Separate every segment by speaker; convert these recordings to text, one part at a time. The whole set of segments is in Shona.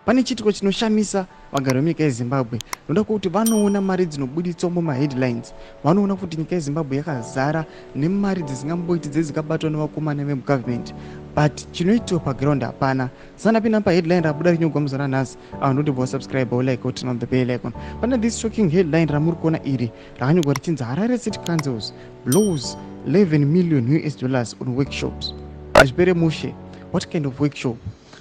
Speaker 1: Pane chitiko chinoshamisa vagari venyika yeZimbabwe. Ndoda kuti vanoona mari dzinobuditswa mumaheadlines, vanoona kuti nyika yeZimbabwe yakazara nemari dzisingamboiti dzezikabatwa nevakomana vemugovernment, but chinoitwa paground hapana. Sana pina paheadline rabuda rinyogwa muzana nhasi, noti vosubscribe like turn on the bell icon. Pane this shocking headline ramuri kuona iri rakanyogwa richinzi Harare City Councils blows 11 million US dollars on workshops. Azvipere mushe, what kind of workshop?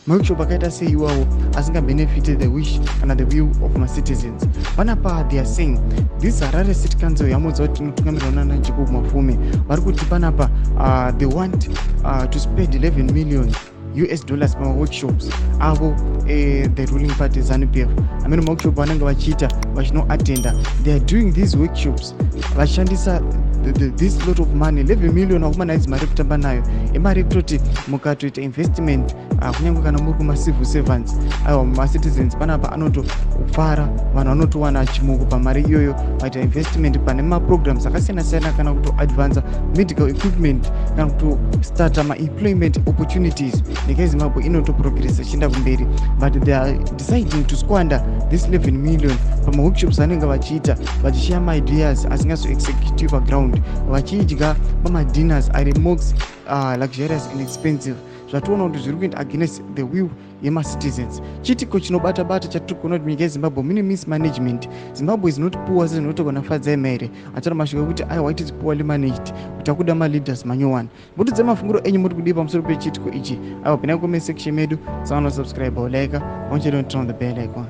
Speaker 1: Maworkshop akaita sei iwawo asingabenefit the wish kana the will of my citizens. Panapa they are saying this Harare City Council yamudza kuti inotungamirwa naJacob Mafume vari kuti panapa they want to spend 11 million US dollars pa workshops avo the ruling party ZANU-PF. Amene workshop vanenge vachiita vachinoattenda, they are doing these workshops vachishandisa this lot of money 11 million akumana idzi mari kutamba nayo imari yekutoti mukatoita investment kunyange kana muri kumacivil servants aiwa macitizens panapa anotofara, vanhu vanotowana chimuko pamari iyoyo vaita investment pane maprograms akasiyana-siyana kana kutoadvansa medical equipment kana kutostarta maemployment opportunities. Nyika yeZimbabwe inotoprogressa ichienda kumberi, but they are deciding to squander this 11 million pamaworkshops anenge vachiita vachishaya maideas asingazoexecutive paground, vachidya pamadinners ari mox luxurious and expensive. Zvationa kuti zviri kuenda against the will yemacitizens. Chitiko chinobata-bata chatiri kuona kuti nyika yeZimbabwe mune mismanagement. Zimbabwe is not poor sezinotogona fadzai maire achara masvika kuti aiwa it is poorly managed, kuti akuda maleaders manyowana. Mutudze mafunguro enyu muri kudii pamusoro pechitiko ichi. Aiwa pinai comment section medu, sawana subscribe like, onchero turn on the bell icon.